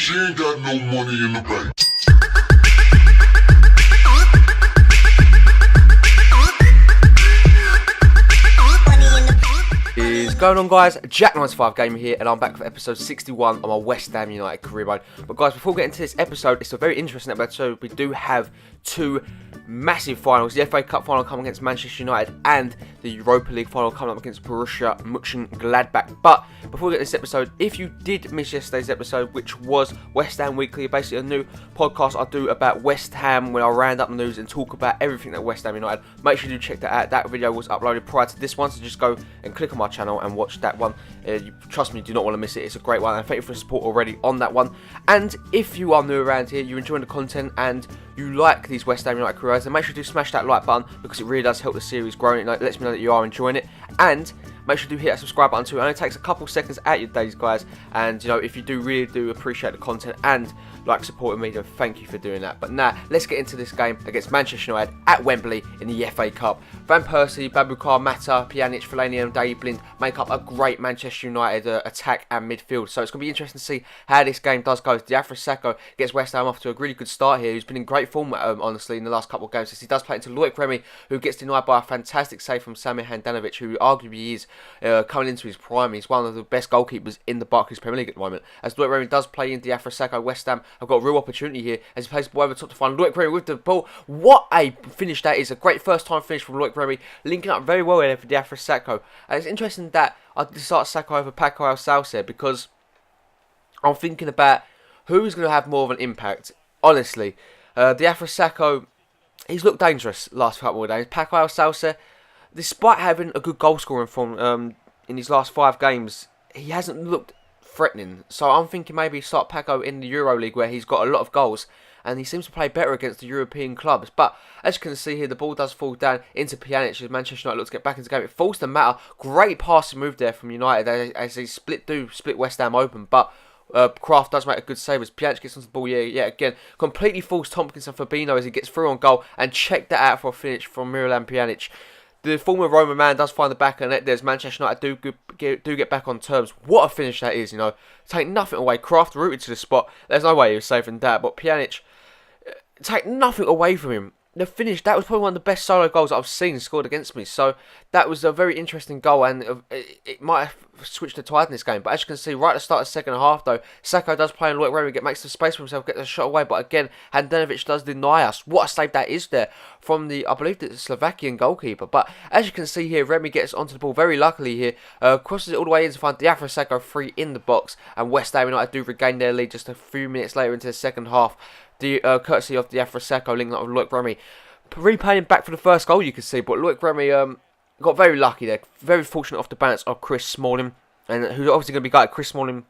She ain't got no money in the bank. What's going on, guys? Jack95 Gamer here, and I'm back for episode 61 on my West Ham United career mode. But guys, before we get into this episode, it's a very interesting episode. We do have two massive finals: the FA Cup final coming against Manchester United, and the Europa League final coming up against Borussia Mönchengladbach. But before we get to this episode, if you did miss yesterday's episode, which was West Ham Weekly, basically a new podcast I do about West Ham when I round up the news and talk about everything that West Ham United, make sure you check that out. That video was uploaded prior to this one, so just go and click on my channel and watch that one. Trust me, you do not want to miss it. It's a great one, and thank you for the support already on that one. And if you are new around here, you're enjoying the content, and you like these West Ham United careers, then make sure you do smash that like button, because it really does help the series grow, and it lets me know that you are enjoying it. And make sure you do hit that subscribe button too. It only takes a couple seconds out your days, guys, and you know, if you do really do appreciate the content and like supporting me, then thank you for doing that. But now let's get into this game against Manchester United at Wembley in the FA Cup. Van Persie, Babukar, Mata, Pjanic, Fellaini and Daley Blind make up a great Manchester United attack and midfield. So it's going to be interesting to see how this game does go. Diafra Sakho gets West Ham off to a really good start here. He's been in great form, honestly, in the last couple of games. He does play into Loic Remy, who gets denied by a fantastic save from Samir Handanovic, who arguably is coming into his prime. He's one of the best goalkeepers in the Barclays Premier League at the moment. As Loic Remy does play in Diafra Sakho, West Ham have got a real opportunity here as he plays the ball over the top to find Loic Remy with the ball. What a finish that is. A great first time finish from Loic Remy, linking up very well there for Diafra Sakho. And it's interesting that I decided Sakho over Paco Alcácer, because I'm thinking about who's going to have more of an impact. Honestly, Diafra Sakho, he's looked dangerous last couple of days. Paco Alcácer, despite having a good goal scoring form in his last 5 games, he hasn't looked threatening. So I'm thinking maybe start Paco in the Euro League, where he's got a lot of goals and he seems to play better against the European clubs. But as you can see here, the ball does fall down into Pjanic as Manchester United looks to get back into the game. It falls to Mata. Great passing move there from United as they split West Ham open. But Kraft does make a good save as Pjanic gets onto the ball. Yeah, again, completely falls Tompkins and Fabinho as he gets through on goal, and check that out for a finish from Miralem Pjanic. The former Roman man does find the back of the net. There's Manchester United do get back on terms. What a finish that is, you know. Take nothing away. Kraft rooted to the spot. There's no way he was saving that. But Pjanic, take nothing away from him. The finish, that was probably one of the best solo goals I've seen scored against me. So that was a very interesting goal, and it might have switched the tide in this game. But as you can see, right at the start of the second half, though, Sakho does play and Loic Remy makes some space for himself, gets a shot away. But again, Handanovic does deny us. What a save that is there from the, I believe, the Slovakian goalkeeper. But as you can see here, Remy gets onto the ball very luckily here, crosses it all the way in to find Diafra Sakho free in the box, and West Ham United do regain their lead just a few minutes later into the second half. Courtesy of Diafra Sakho linking up with Loic Remy. Replaying back for the first goal, you can see, but Loic Remy got very lucky there. Very fortunate off the bounce of Chris Smalling, and who's obviously going to be gutted. Chris Smalling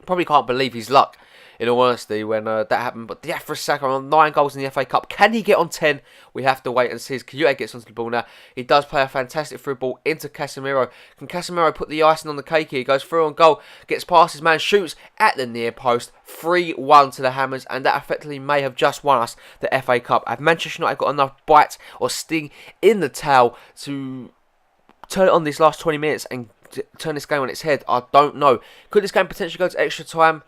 probably can't believe his luck, in all honesty, when that happened. But Diafra Sakho on 9 goals in the FA Cup. Can he get on 10? We have to wait and see as Kyoto gets onto the ball now. He does play a fantastic through ball into Casemiro. Can Casemiro put the icing on the cake here? He goes through on goal, gets past his man, shoots at the near post. 3-1 to the Hammers, and that effectively may have just won us the FA Cup. Have Manchester United got enough bite or sting in the tail to turn it on these last 20 minutes and turn this game on its head? I don't know. Could this game potentially go to extra time?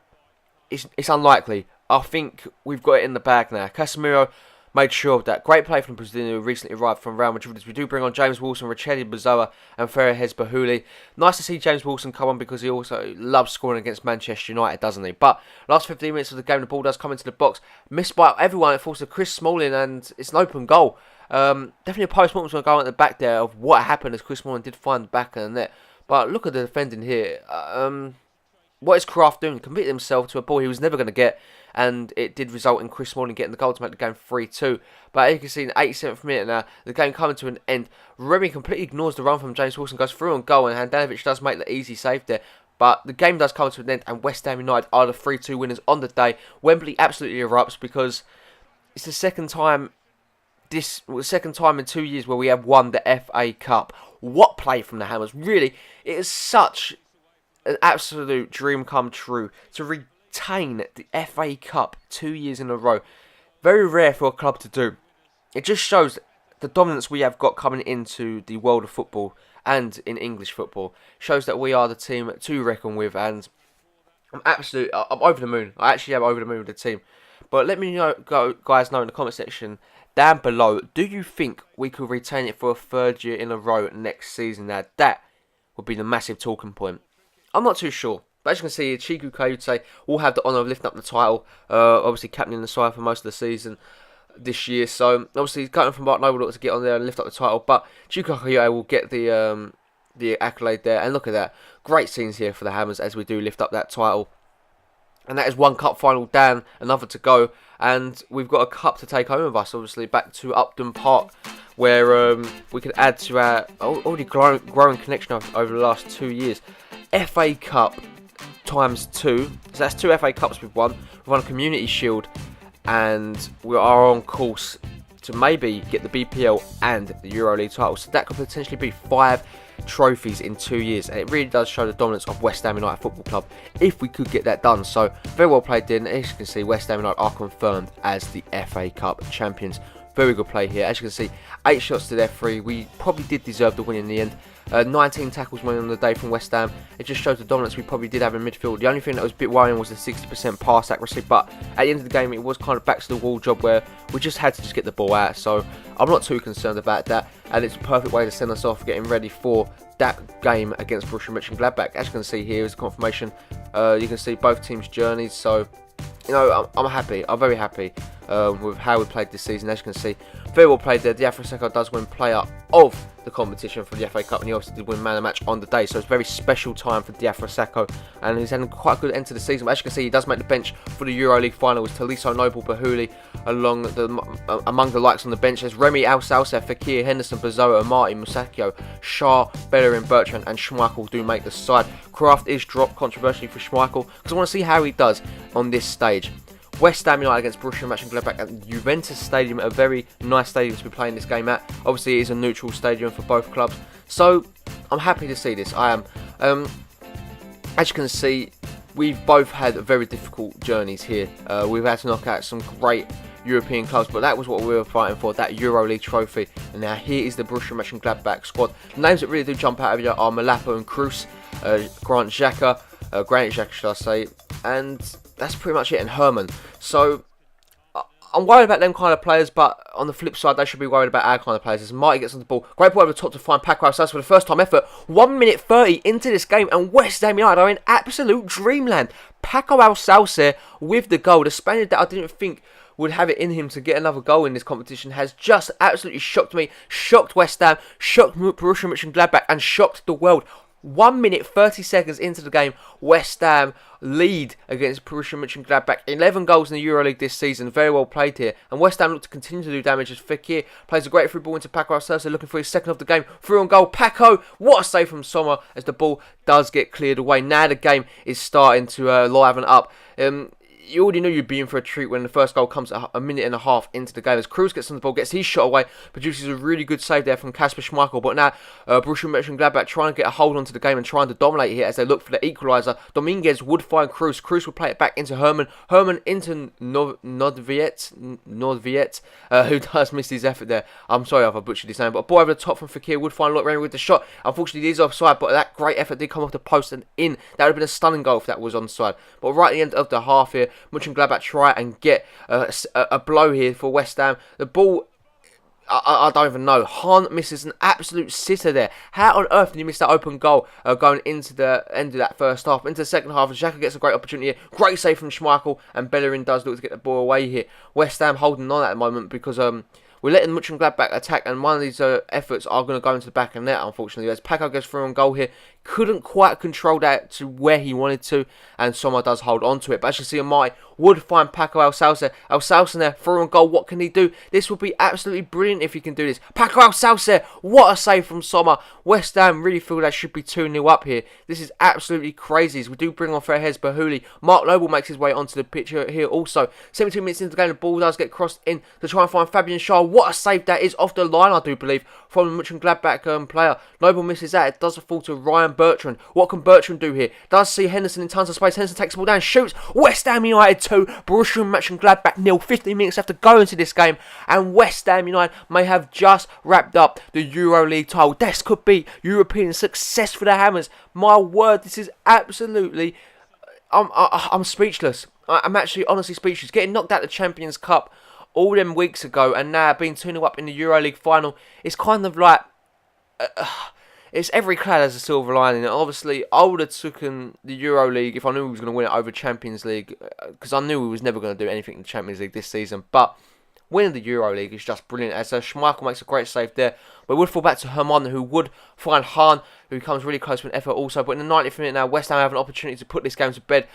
It's unlikely. I think we've got it in the bag now. Casemiro made sure of that. Great play from Brazil, who recently arrived from Real Madrid. As we do bring on James Wilson, Richelli Bazoa and Ferrehez Bahuli. Nice to see James Wilson come on, because he also loves scoring against Manchester United, doesn't he? But last 15 minutes of the game, the ball does come into the box. Missed by everyone. It falls to Chris Smalling, and it's an open goal. Definitely a post-mortem's going to go at the back there of what happened, as Chris Smalling did find the back of the net. But look at the defending here. What is Kraft doing? Committed himself to a ball he was never going to get, and it did result in Chris Smalling getting the goal to make the game 3-2. But as you can see, in the 87th minute now, the game coming to an end. Remy completely ignores the run from James Wilson, goes through on goal, and Handanovic does make the easy save there. But the game does come to an end, and West Ham United are the 3-2 winners on the day. Wembley absolutely erupts, because it's the second time in 2 years where we have won the FA Cup. What play from the Hammers! Really, it is such an absolute dream come true to retain the FA Cup 2 years in a row. Very rare for a club to do. It just shows the dominance we have got coming into the world of football and in English football. Shows that we are the team to reckon with, and I'm over the moon. I actually am over the moon with the team. But let me guys know in the comment section down below, do you think we could retain it for a third year in a row next season? Now, that would be the massive talking point. I'm not too sure. But as you can see, Chiku Kayute will have the honour of lifting up the title. Obviously, captaining the side for most of the season this year. So, obviously, going from Mark Noble to get on there and lift up the title. But Chiku Kayute will get the accolade there. And look at that. Great scenes here for the Hammers as we do lift up that title. And that is one cup final down, another to go. And we've got a cup to take home with us, obviously, back to Upton Park, where we can add to our already growing connection over the last 2 years. FA Cup times 2. So that's 2 FA Cups we've won. We've won a Community Shield. And we are on course to maybe get the BPL and the EuroLeague title. So that could potentially be 5 trophies in 2 years, and it really does show the dominance of West Ham United Football Club if we could get that done. So very well played, then. As you can see, West Ham United are confirmed as the FA Cup champions. Very good play here. As you can see, 8 shots to their 3. We probably did deserve the win in the end. 19 tackles winning on the day from West Ham. It just shows the dominance we probably did have in midfield. The only thing that was a bit worrying was the 60% pass accuracy, but at the end of the game it was kind of back to the wall job where we just had to just get the ball out. So I'm not too concerned about that, and it's a perfect way to send us off getting ready for that game against Borussia Mönchengladbach. As you can see here is a confirmation. You can see both teams' journeys, so you know, I'm happy. I'm very happy with how we played this season. As you can see, very well played there. Diafra Sakho does win player of the competition for the FA Cup, and he obviously did win man of the match on the day. So it's a very special time for Diafra Sakho, and he's had quite a good end to the season. But as you can see, he does make the bench for the EuroLeague final with Tolisso, Noble, Bahuli among the likes on the bench. There's Remy Alsaucer, Fekir, Henderson, Bazzoa, Amati, Musacchio, Shah, Bellerin, Bertrand, and Schmeichel do make the side. Kraft is dropped controversially for Schmeichel because I want to see how he does on this stage. West Ham United against Borussia Mönchengladbach at Juventus Stadium, a very nice stadium to be playing this game at. Obviously, it is a neutral stadium for both clubs, so I'm happy to see this. I am. As you can see, we've both had very difficult journeys here. We've had to knock out some great European clubs, but that was what we were fighting for, that EuroLeague trophy. And now here is the Borussia Mönchengladbach squad. The names that really do jump out of you are Malapo and Cruz, Granit Xhaka should I say, and that's pretty much it, and Herman. So I'm worried about them kind of players, but on the flip side, they should be worried about our kind of players. As Marty gets on the ball, great ball over the top to find Paco Alsas for the first time effort. 1 minute 30 into this game, and West Ham United are in absolute dreamland. Paco Alsas with the goal. The Spaniard that I didn't think would have it in him to get another goal in this competition has just absolutely shocked me, shocked West Ham, shocked Borussia Mönchengladbach, and shocked the world. 1 minute 30 seconds into the game, West Ham lead against Borussia Mönchengladbach. 11 goals in the EuroLeague this season. Very well played here. And West Ham look to continue to do damage as Fekir plays a great through ball into Paco Alsas, looking for his second of the game. Through on goal. Paco, what a save from Sommer as the ball does get cleared away. Now the game is starting to liven up. You already knew you'd be in for a treat when the first goal comes a minute and a half into the game. As Cruz gets on the ball, gets his shot away, produces a really good save there from Kasper Schmeichel. But now Borussia Mönchengladbach trying to get a hold onto the game and trying to dominate here as they look for the equaliser. Dominguez would find Cruz. Cruz would play it back into Herman. Herman into Nordviet, who does miss his effort there. I'm sorry if I butchered his name. But a ball over the top from Fekir would find Lottie with the shot. Unfortunately, it is offside, but that great effort did come off the post and in. That would have been a stunning goal if that was onside. But right at the end of the half here, Mönchengladbach try and get a blow here for West Ham. The ball, I don't even know. Hahn misses an absolute sitter there. How on earth did he miss that open goal going into the end of that first half? Into the second half, Xhaka gets a great opportunity here. Great save from Schmeichel, and Bellerin does look to get the ball away here. West Ham holding on at the moment because we're letting Mönchengladbach attack, and one of these efforts are going to go into the back of the net, unfortunately. As Paco goes through on goal here, couldn't quite control that to where he wanted to, and Sommer does hold on to it. But as you see, Amati would find Paco Alsaucer. Alsaucer there, through on goal. What can he do? This would be absolutely brilliant if he can do this. Paco Alsaucer, what a save from Sommer. West Ham really feel they should be 2-0 up here. This is absolutely crazy. As we do bring on fair heads, Bahuli. Mark Noble makes his way onto the pitch here also. 17 minutes into the game, the ball does get crossed in to try and find Fabian Schär. What a save that is off the line, I do believe, from the Mönchengladbach player. Noble misses that. It does fall to Ryan Bertrand. What can Bertrand do here? Does see Henderson in tons of space. Henderson takes the ball down, shoots. West Ham United 2, Borussia Mönchengladbach 0. 15 minutes left to go into this game, and West Ham United may have just wrapped up the EuroLeague title. This could be European success for the Hammers. My word, this is absolutely I'm speechless. I'm actually honestly speechless. Getting knocked out the Champions Cup all them weeks ago, and now being 2-0 up in the EuroLeague final, it's kind of like it's every cloud has a silver lining. And obviously, I would have taken the EuroLeague if I knew we was going to win it over Champions League, because I knew we was never going to do anything in the Champions League this season. But winning the EuroLeague is just brilliant, as Schmeichel makes a great save there. But it would fall back to Herman, who would find Hahn, who comes really close with an effort also. But in the 90th minute now, West Ham have an opportunity to put this game to bed.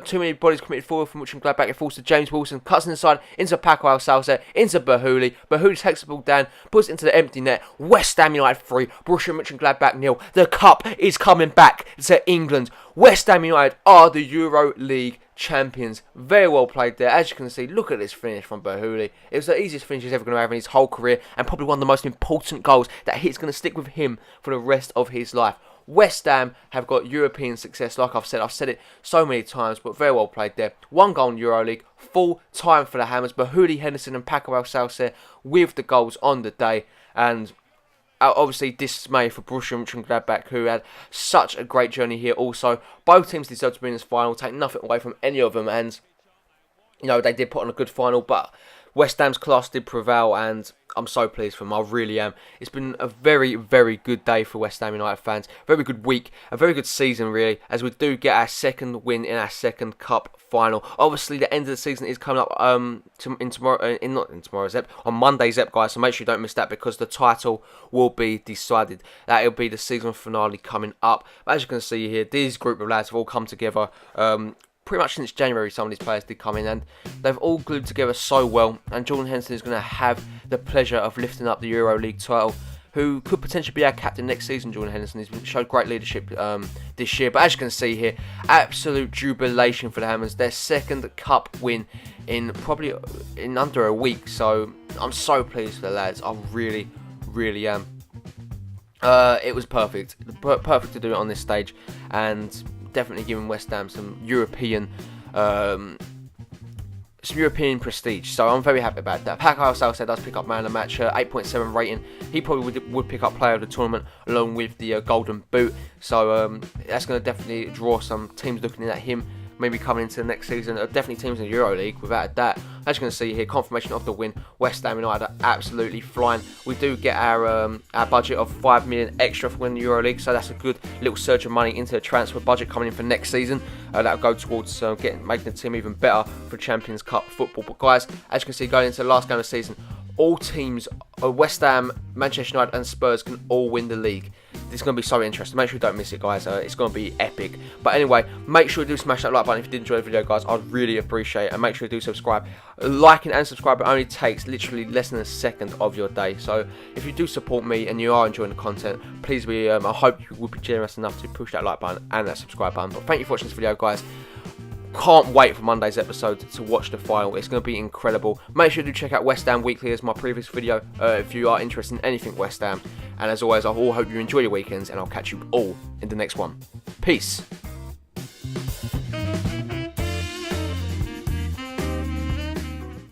Too many bodies committed forward, from which I'm glad back. It falls to James Wilson, cuts inside into Paco Alcácer, into Bahuli. Bahuli takes the ball down, puts it into the empty net. West Ham United 3, Borussia Mönchengladbach 0. The cup is coming back to England. West Ham United are the EuroLeague champions. Very well played there. As you can see, look at this finish from Bahuli. It was the easiest finish he's ever going to have in his whole career, and probably one of the most important goals that he's going to stick with him for the rest of his life. West Ham have got European success, like I've said it so many times, but very well played there. 1 goal in EuroLeague, full time for the Hammers. Bahuli, Henderson and Paco Alcácer with the goals on the day, and obviously dismay for Borussia Mönchengladbach, who had such a great journey here also. Both teams deserve to be in this final, take nothing away from any of them, and you know, they did put on a good final, but West Ham's class did prevail, and I'm so pleased for them. I really am. It's been a very, very good day for West Ham United fans. Very good week, a very good season really, as we do get our second win in our second cup final. Obviously, the end of the season is coming up on Monday's ep, guys. So make sure you don't miss that, because the title will be decided. That will be the season finale coming up. But as you can see here, these group of lads have all come together. Pretty much since January, some of these players did come in, and they've all glued together so well. And Jordan Henderson is going to have the pleasure of lifting up the EuroLeague title, who could potentially be our captain next season. Jordan Henderson has showed great leadership this year. But as you can see here, absolute jubilation for the Hammers. Their second cup win in probably in under a week. So I'm so pleased for the lads. I really, really am. It was perfect. Perfect to do it on this stage, and definitely giving West Ham some European prestige. So I'm very happy about that. Paco Alcácer does pick up man of the match, 8.7 rating. He probably would pick up player of the tournament along with the golden boot. So that's going to definitely draw some teams looking at him, maybe coming into the next season. Definitely teams in the EuroLeague, without that. As you can see here, confirmation of the win. West Ham United are absolutely flying. We do get our budget of 5 million extra for winning the EuroLeague, so that's a good little surge of money into the transfer budget coming in for next season. That'll go towards making the team even better for Champions Cup football. But guys, as you can see, going into the last game of the season, all teams, West Ham, Manchester United and Spurs, can all win the league. This is going to be so interesting. Make sure you don't miss it, guys. It's going to be epic. But anyway, make sure you do smash that like button if you did enjoy the video, guys. I'd really appreciate it. And make sure you do subscribe. Liking and subscribing only takes literally less than a second of your day. So if you do support me and you are enjoying the content, please be, I hope you will be generous enough to push that like button and that subscribe button. But thank you for watching this video, guys. Can't wait for Monday's episode to watch the final. It's going to be incredible. Make sure to check out West Ham Weekly as my previous video if you are interested in anything West Ham. And as always, I all hope you enjoy your weekends, and I'll catch you all in the next one. Peace.